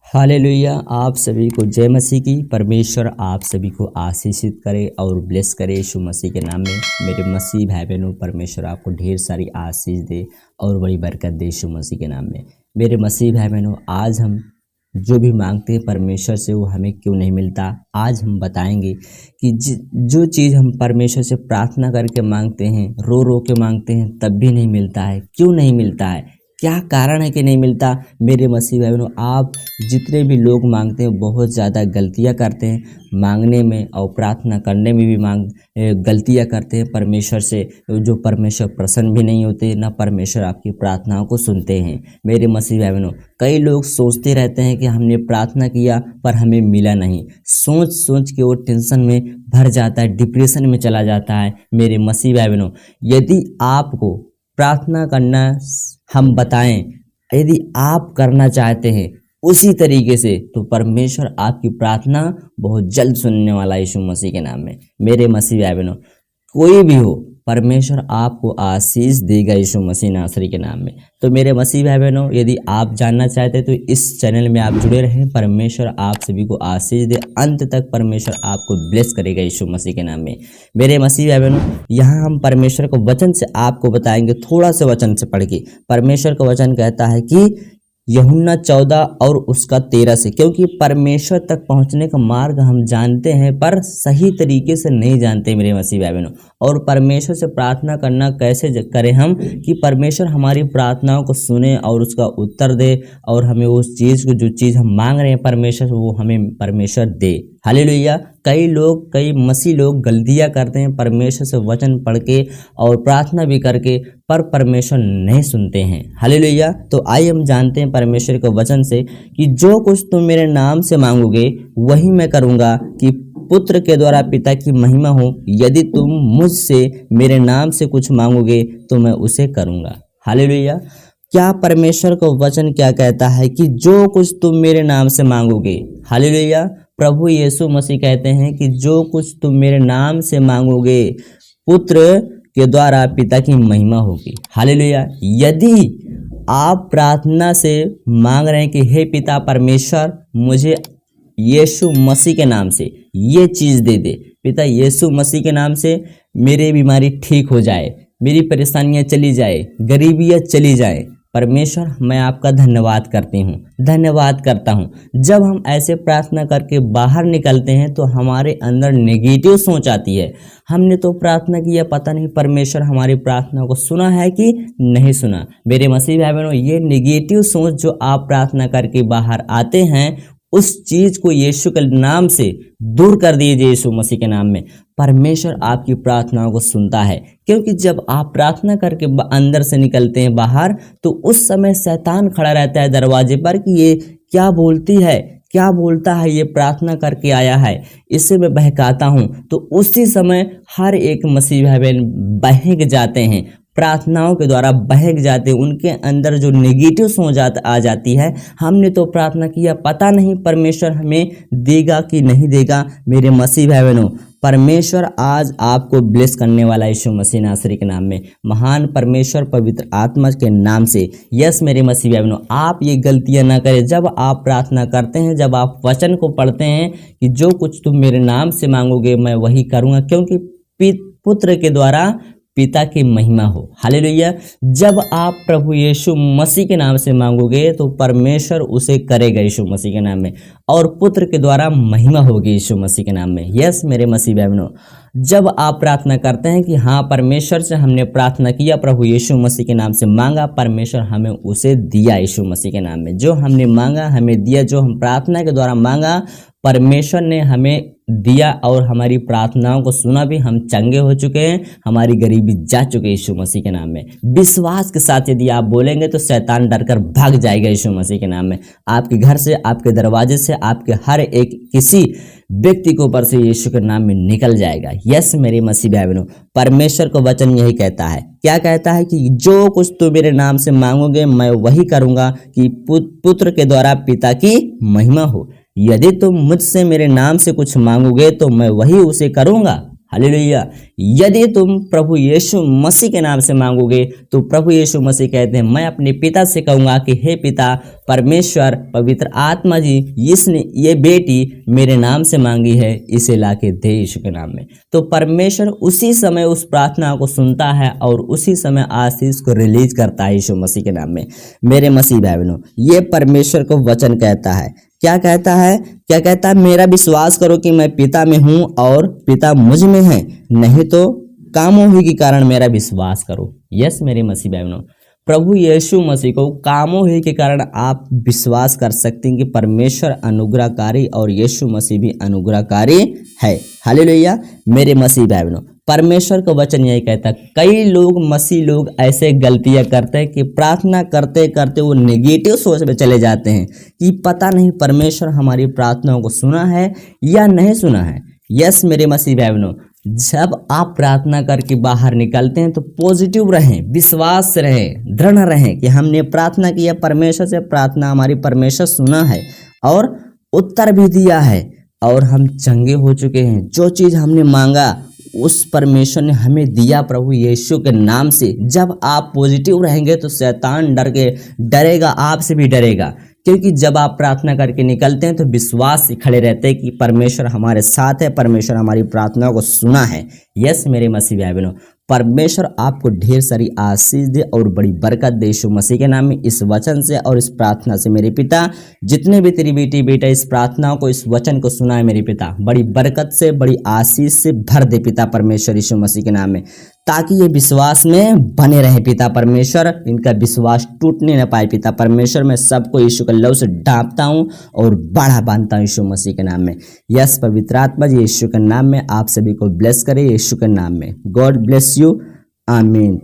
Hallelujah. आप सभी को जय मसीह की। परमेश्वर आप सभी को आशीषित करे और ब्लेस करे यीशु मसीह के नाम में। मेरे मसीह भाई बहनों, परमेश्वर आपको ढेर सारी आशीष दे और बड़ी बरकत दे यीशु मसीह के नाम में। मेरे मसीह भाई बहनों, आज हम जो भी मांगते हैं परमेश्वर से वो हमें क्यों नहीं मिलता। आज हम बताएंगे कि जो चीज़ हम परमेश्वर से प्रार्थना करके मांगते हैं, रो रो के मांगते हैं, तब भी नहीं मिलता है। क्यों नहीं मिलता है, क्या कारण है कि नहीं मिलता। मेरे मसीह भाई बहनों, आप जितने भी लोग मांगते हैं बहुत ज़्यादा गलतियां करते हैं मांगने में और प्रार्थना करने में भी गलतियां करते हैं परमेश्वर से। जो परमेश्वर प्रसन्न भी नहीं होते, ना परमेश्वर आपकी प्रार्थनाओं को सुनते हैं। मेरे मसीह भाई बहनों, कई लोग सोचते रहते हैं कि हमने प्रार्थना किया पर हमें मिला नहीं। सोच सोच के वो टेंशन में भर जाता है, डिप्रेशन में चला जाता है। मेरे मसीह भाई बहनों, यदि आपको प्रार्थना करना हम बताएं, यदि आप करना चाहते हैं उसी तरीके से, तो परमेश्वर आपकी प्रार्थना बहुत जल्द सुनने वाला है यीशु मसीह के नाम में। मेरे मसीह भाई बहनों, कोई भी हो, परमेश्वर आपको आशीष देगा यीशु मसीह नासरी के नाम में। तो मेरे मसीह भाई बहनों, यदि आप जानना चाहते हैं तो इस चैनल में आप जुड़े रहें। परमेश्वर आप सभी को आशीष दे, अंत तक परमेश्वर आपको ब्लेस करेगा यीशु मसीह के नाम में। मेरे मसीह भाई बहनों, यहाँ हम परमेश्वर को वचन से आपको बताएंगे, थोड़ा सा वचन से पढ़ के। परमेश्वर का वचन कहता है कि यूहन्ना 14 और उसका 13 से, क्योंकि परमेश्वर तक पहुंचने का मार्ग हम जानते हैं पर सही तरीके से नहीं जानते मेरे मसीह भाई बहनों। और परमेश्वर से प्रार्थना करना कैसे करें हम, कि परमेश्वर हमारी प्रार्थनाओं को सुने और उसका उत्तर दे, और हमें उस चीज़ को, जो चीज़ हम मांग रहे हैं परमेश्वर, वो हमें परमेश्वर दे। हालेलुया। कई मसीह लोग गलतियां करते हैं परमेश्वर से वचन पढ़ के और प्रार्थना भी करके, पर परमेश्वर नहीं सुनते हैं। हालेलुया। तो आइए हम जानते हैं परमेश्वर के वचन से कि जो कुछ तुम मेरे नाम से मांगोगे वही मैं करूँगा, कि पुत्र के द्वारा पिता की महिमा हो। यदि तुम मुझसे मेरे नाम से कुछ मांगोगे तो मैं उसे करूँगा। हालेलुया। क्या परमेश्वर का वचन क्या कहता है कि जो कुछ तुम मेरे नाम से मांगोगे। हालेलुया। प्रभु यीशु मसीह कहते हैं कि जो कुछ तुम मेरे नाम से मांगोगे पुत्र के द्वारा पिता की महिमा होगी। हालेलुया। यदि आप प्रार्थना से मांग रहे हैं कि हे पिता परमेश्वर, मुझे यीशु मसीह के नाम से ये चीज़ दे दे, पिता यीशु मसीह के नाम से मेरी बीमारी ठीक हो जाए, मेरी परेशानियां चली जाए, गरीबियां चली जाए। परमेश्वर, मैं आपका धन्यवाद करती हूँ, धन्यवाद करता हूँ। जब हम ऐसे प्रार्थना करके बाहर निकलते हैं तो हमारे अंदर नेगेटिव सोच आती है। हमने तो प्रार्थना किया, पता नहीं परमेश्वर हमारी प्रार्थना को सुना है कि नहीं सुना। मेरे मसीह भाई बहनों, ये नेगेटिव सोच जो आप प्रार्थना करके बाहर आते हैं, उस चीज को यीशु के नाम से दूर कर दीजिए यीशु मसीह के नाम में। परमेश्वर आपकी प्रार्थनाओं को सुनता है, क्योंकि जब आप प्रार्थना करके अंदर से निकलते हैं बाहर, तो उस समय शैतान खड़ा रहता है दरवाजे पर कि ये क्या बोलती है, क्या बोलता है, ये प्रार्थना करके आया है, इससे मैं बहकाता हूँ। तो उसी समय हर एक मसीह भाई बहन बहक जाते हैं, प्रार्थनाओं के द्वारा बहक जाते हैं। उनके अंदर जो नेगेटिव सोच आ जाती है, हमने तो प्रार्थना किया, पता नहीं परमेश्वर हमें देगा कि नहीं देगा। मेरे मसीह भाई बहनों, परमेश्वर आज आपको ब्लेस करने वाला यीशु मसीह नासरी के नाम में, महान परमेश्वर पवित्र आत्मा के नाम से। यस मेरे मसीह भाई बहनों, आप ये गलतियां ना करें। जब आप प्रार्थना करते हैं, जब आप वचन को पढ़ते हैं कि जो कुछ तुम मेरे नाम से मांगोगे मैं वही करूँगा, क्योंकि पुत्र के द्वारा पिता की महिमा हो। हालेलुया। जब आप प्रभु यीशु मसीह के नाम से मांगोगे तो परमेश्वर उसे करेगा यीशु मसीह के नाम में, और पुत्र के द्वारा महिमा होगी यीशु मसीह के नाम में। यस मेरे मसीह भाई बहनों, जब आप प्रार्थना करते हैं कि हाँ परमेश्वर से हमने प्रार्थना किया, प्रभु यीशु मसीह के नाम से मांगा, परमेश्वर हमें उसे दिया यीशु मसीह के नाम में। जो हमने मांगा हमें दिया, जो हम प्रार्थना के द्वारा मांगा परमेश्वर ने हमें दिया, और हमारी प्रार्थनाओं को सुना भी। हम चंगे हो चुके हैं, हमारी गरीबी जा चुकी है यीशु मसीह के नाम में। विश्वास के साथ यदि आप बोलेंगे तो शैतान डरकर भाग जाएगा यीशु मसीह के नाम में। आपके घर से, आपके दरवाजे से, आपके हर एक किसी व्यक्ति के ऊपर से यीशु के नाम में निकल जाएगा। यस मेरे मसीह भाई बहनों, परमेश्वर का वचन यही कहता है। क्या कहता है कि जो कुछ तुम मेरे नाम से मांगोगे मैं वही करूँगा, कि पुत्र के द्वारा पिता की महिमा हो। यदि तुम मुझसे मेरे नाम से कुछ मांगोगे तो मैं वही उसे करूँगा। हालेलुया। यदि तुम प्रभु यीशु मसीह के नाम से मांगोगे तो प्रभु यीशु मसीह कहते हैं, मैं अपने पिता से कहूँगा कि हे पिता परमेश्वर पवित्र आत्मा जी, इसने ये बेटी मेरे नाम से मांगी है, इसे लाके दे यीशु के नाम में। तो परमेश्वर उसी समय उस प्रार्थना को सुनता है और उसी समय आशीष को रिलीज करता है यीशु मसीह के नाम में। मेरे मसीह भाई बहनों, ये परमेश्वर को वचन कहता है। क्या कहता है? क्या कहता है? मेरा विश्वास करो कि मैं पिता में हूँ और पिता मुझ में है, नहीं तो कामों ही के कारण मेरा विश्वास करो। यस मेरे मसीह भाई बहनों, प्रभु यीशु मसीह को कामों ही के कारण आप विश्वास कर सकते हैं कि परमेश्वर अनुग्रहकारी और यीशु मसीह भी अनुग्रहकारी है। हालेलुया। मेरे मसीह भाई बहनों, परमेश्वर का वचन यही कहता है, कई लोग मसीह लोग ऐसे गलतियां करते हैं कि प्रार्थना करते करते वो नेगेटिव सोच में चले जाते हैं कि पता नहीं परमेश्वर हमारी प्रार्थनाओं को सुना है या नहीं सुना है। यस मेरे मसीह भाई बहनों, जब आप प्रार्थना करके बाहर निकलते हैं तो पॉजिटिव रहें, विश्वास रहें, दृढ़ रहें कि हमने प्रार्थना किया, परमेश्वर से प्रार्थना हमारी परमेश्वर सुना है और उत्तर भी दिया है और हम चंगे हो चुके हैं। जो चीज़ हमने मांगा उस परमेश्वर ने हमें दिया प्रभु यीशु के नाम से। जब आप पॉजिटिव रहेंगे तो शैतान डरेगा, आपसे भी डरेगा, क्योंकि जब आप प्रार्थना करके निकलते हैं तो विश्वास से खड़े रहते हैं कि परमेश्वर हमारे साथ है, परमेश्वर हमारी प्रार्थना को सुना है। यस मेरे मसीह भाई बहनों, परमेश्वर आपको ढेर सारी आशीष दे और बड़ी बरकत दे यीशु मसीह के नाम में। इस वचन से और इस प्रार्थना से मेरे पिता, जितने भी तेरी बेटी बेटा इस प्रार्थनाओं को, इस वचन को सुना है मेरे पिता, बड़ी बरकत से बड़ी आशीष से भर दे पिता परमेश्वर यीशु मसीह के नाम में, ताकि ये विश्वास में बने रहे पिता परमेश्वर, इनका विश्वास टूटने न पाए पिता परमेश्वर। मैं सबको यीशु के लहू से ढांपता हूँ और बाढ़ा बांधता हूँ यीशु मसीह के नाम में। यस पवित्र आत्मा जी यीशु के नाम में आप सभी को ब्लेस करे, यीशु के नाम में। गॉड ब्लेस यू, आमीन।